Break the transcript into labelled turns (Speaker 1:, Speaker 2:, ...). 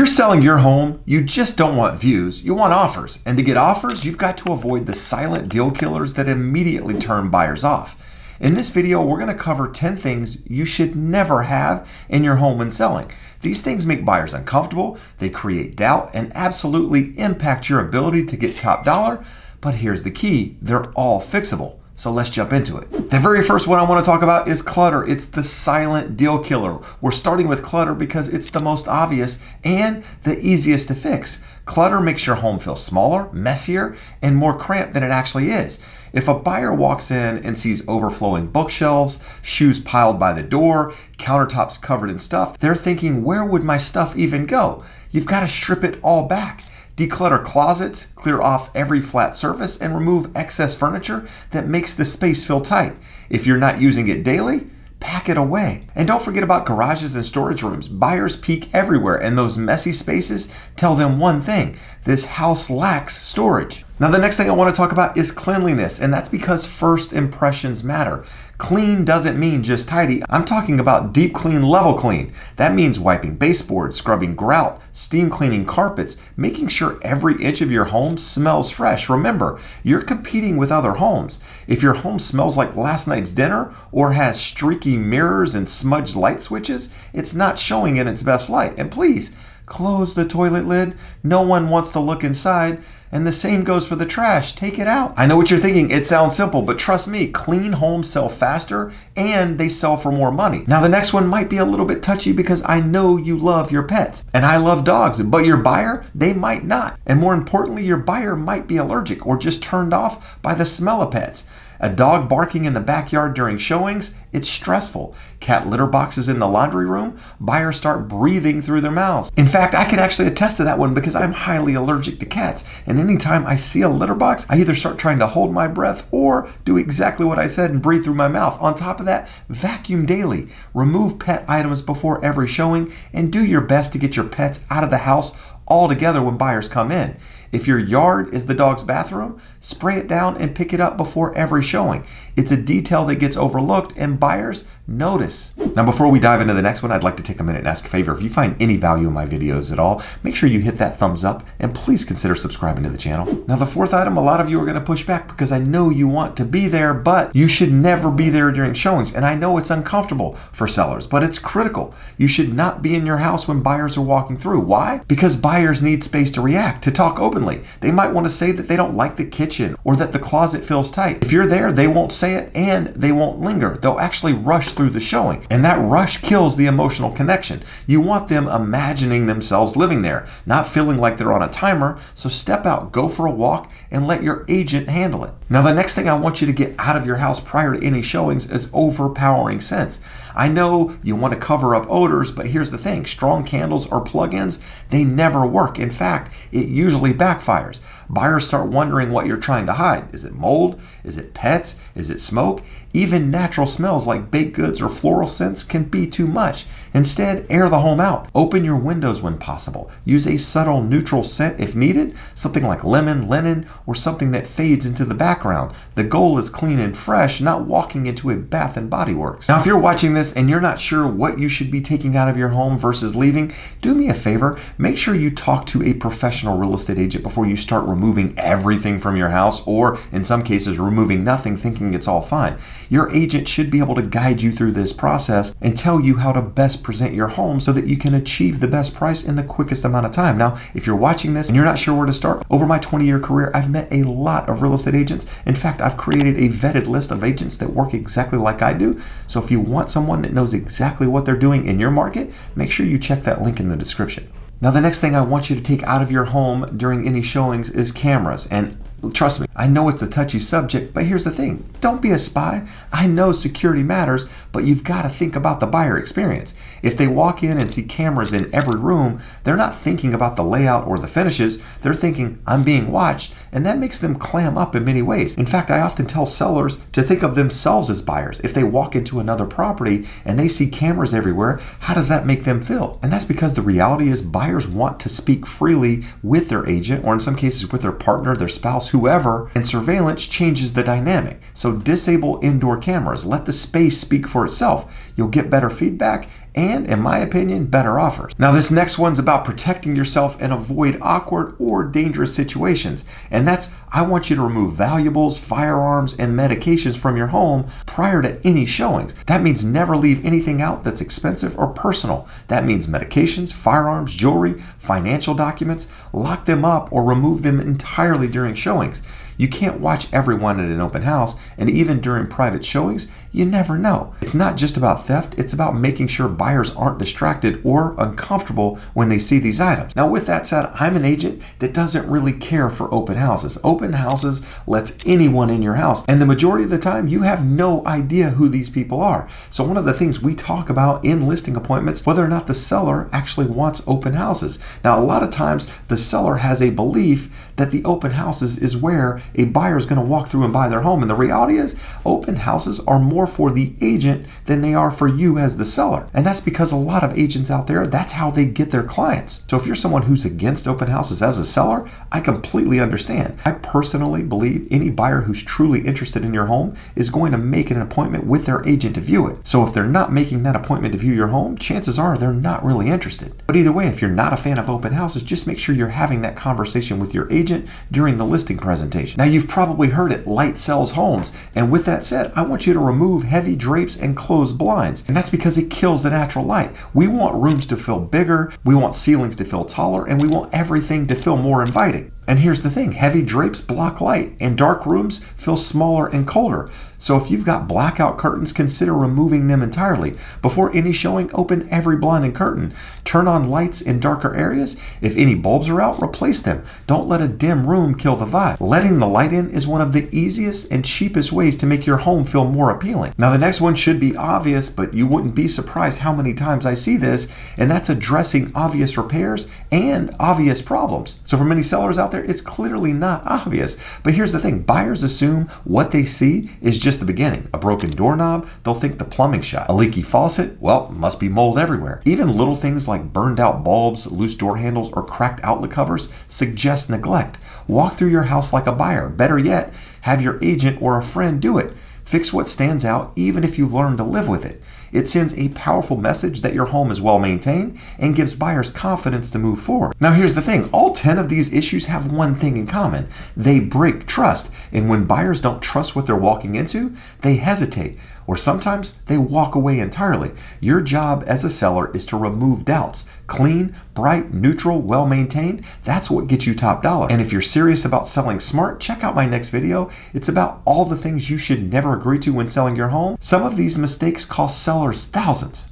Speaker 1: you're selling your home, you just don't want views, you want offers. And to get offers, you've got to avoid the silent deal killers that immediately turn buyers off. In this video, we're going to cover 10 things you should never have in your home when selling. These things make buyers uncomfortable, they create doubt, and absolutely impact your ability to get top dollar. But here's the key, they're all fixable. So let's jump into it. The very first one I want to talk about is clutter. It's the silent deal killer. We're starting with clutter because it's the most obvious and the easiest to fix. Clutter makes your home feel smaller, messier, and more cramped than it actually is. If a buyer walks in and sees overflowing bookshelves, shoes piled by the door, countertops covered in stuff, they're thinking, where would my stuff even go? You've got to strip it all back. Declutter closets, clear off every flat surface, and remove excess furniture that makes the space feel tight. If you're not using it daily, pack it away. And don't forget about garages and storage rooms. Buyers peek everywhere, and those messy spaces tell them one thing: this house lacks storage. Now, the next thing I want to talk about is cleanliness, and that's because first impressions matter. Clean doesn't mean just tidy. I'm talking about deep clean, level clean. That means wiping baseboards, scrubbing grout, steam cleaning carpets, making sure every inch of your home smells fresh. Remember, you're competing with other homes. If your home smells like last night's dinner or has streaky mirrors and smudged light switches, it's not showing in its best light. And please, close the toilet lid. No one wants to look inside. And the same goes for the trash. Take it out. I know what you're thinking. It sounds simple, but trust me, clean homes sell faster and they sell for more money. Now, the next one might be a little bit touchy because I know you love your pets and I love dogs, but your buyer, they might not. And more importantly, your buyer might be allergic or just turned off by the smell of pets. A dog barking in the backyard during showings, it's stressful. Cat litter boxes in the laundry room, buyers start breathing through their mouths. In fact, I can actually attest to that one because I'm highly allergic to cats. And anytime I see a litter box, I either start trying to hold my breath or do exactly what I said and breathe through my mouth. On top of that, vacuum daily. Remove pet items before every showing and do your best to get your pets out of the house altogether when buyers come in. If your yard is the dog's bathroom, spray it down and pick it up before every showing. It's a detail that gets overlooked and buyers notice. Now, before we dive into the next one, I'd like to take a minute and ask a favor. If you find any value in my videos at all, make sure you hit that thumbs up and please consider subscribing to the channel. Now, the fourth item, a lot of you are going to push back because I know you want to be there, but you should never be there during showings. And I know it's uncomfortable for sellers, but it's critical. You should not be in your house when buyers are walking through. Why? Because buyers need space to react, to talk openly. They might want to say that they don't like the kitchen or that the closet feels tight. If you're there, they won't say it and they won't linger. They'll actually rush through the showing, and that rush kills the emotional connection. You want them imagining themselves living there, not feeling like they're on a timer. So step out, go for a walk, and let your agent handle it. Now, the next thing I want you to get out of your house prior to any showings is overpowering scents. I know you want to cover up odors, but here's the thing: strong candles or plug-ins, they never work. In fact, it usually backfires. Buyers start wondering what you're trying to hide. Is it mold? Is it pets? Is it smoke? Even natural smells like baked goods or floral scents can be too much. Instead, air the home out. Open your windows when possible. Use a subtle neutral scent if needed, something like lemon, linen, or something that fades into the background. The goal is clean and fresh, not walking into a Bath and Body Works. Now, if you're watching this and you're not sure what you should be taking out of your home versus leaving, do me a favor. Make sure you talk to a professional real estate agent before you start removing everything from your house, or in some cases, removing nothing thinking it's all fine. Your agent should be able to guide you through this process and tell you how to best present your home so that you can achieve the best price in the quickest amount of time. Now, if you're watching this and you're not sure where to start, over my 20-year career, I've met a lot of real estate agents. In fact, I've created a vetted list of agents that work exactly like I do. So if you want someone that knows exactly what they're doing in your market, make sure you check that link in the description. Now, the next thing I want you to take out of your home during any showings is cameras. And trust me, I know it's a touchy subject, but here's the thing. Don't be a spy. I know security matters, but you've got to think about the buyer experience. If they walk in and see cameras in every room, they're not thinking about the layout or the finishes. They're thinking, I'm being watched, and that makes them clam up in many ways. In fact, I often tell sellers to think of themselves as buyers. If they walk into another property and they see cameras everywhere, how does that make them feel? And that's because the reality is buyers want to speak freely with their agent, or in some cases with their partner, their spouse, whoever, and surveillance changes the dynamic. So disable indoor cameras. Let the space speak for itself. You'll get better feedback and, in my opinion, better offers. Now, this next one's about protecting yourself and avoid awkward or dangerous situations. And that's, I want you to remove valuables, firearms, and medications from your home prior to any showings. That means never leave anything out that's expensive or personal. That means medications, firearms, jewelry, financial documents. Lock them up or remove them entirely during showings. You can't watch everyone at an open house, and even during private showings, you never know. It's not just about theft, it's about making sure buyers aren't distracted or uncomfortable when they see these items. Now, with that said, I'm an agent that doesn't really care for open houses. Open houses lets anyone in your house, and the majority of the time, you have no idea who these people are. So one of the things we talk about in listing appointments, whether or not the seller actually wants open houses. Now, a lot of times, the seller has a belief that the open houses is where a buyer is going to walk through and buy their home. And the reality is, open houses are more for the agent than they are for you as the seller. And that's because a lot of agents out there, that's how they get their clients. So if you're someone who's against open houses as a seller, I completely understand. I personally believe any buyer who's truly interested in your home is going to make an appointment with their agent to view it. So if they're not making that appointment to view your home, chances are they're not really interested. But either way, if you're not a fan of open houses, just make sure you're having that conversation with your agent during the listing presentation. Now, you've probably heard it, light sells homes. And with that said, I want you to remove heavy drapes and closed blinds. And that's because it kills the natural light. We want rooms to feel bigger, we want ceilings to feel taller, and we want everything to feel more inviting. And here's the thing, heavy drapes block light, and dark rooms feel smaller and colder. So if you've got blackout curtains, consider removing them entirely. Before any showing, open every blind and curtain. Turn on lights in darker areas. If any bulbs are out, replace them. Don't let a dim room kill the vibe. Letting the light in is one of the easiest and cheapest ways to make your home feel more appealing. Now, the next one should be obvious, but you wouldn't be surprised how many times I see this, and that's addressing obvious repairs and obvious problems. So for many sellers out there, it's clearly not obvious. But here's the thing, buyers assume what they see is just the beginning. A broken doorknob, they'll think the plumbing shot. A leaky faucet, well, must be mold everywhere. Even little things like burned out bulbs, loose door handles, or cracked outlet covers suggest neglect. Walk through your house like a buyer. Better yet, have your agent or a friend do it. Fix what stands out, even if you've learned to live with it. It sends a powerful message that your home is well maintained and gives buyers confidence to move forward. Now, here's the thing. All 10 of these issues have one thing in common. They break trust. And when buyers don't trust what they're walking into, they hesitate. Or sometimes they walk away entirely. Your job as a seller is to remove doubts. Clean, bright, neutral, well-maintained, that's what gets you top dollar. And if you're serious about selling smart, check out my next video. It's about all the things you should never agree to when selling your home. Some of these mistakes cost sellers thousands.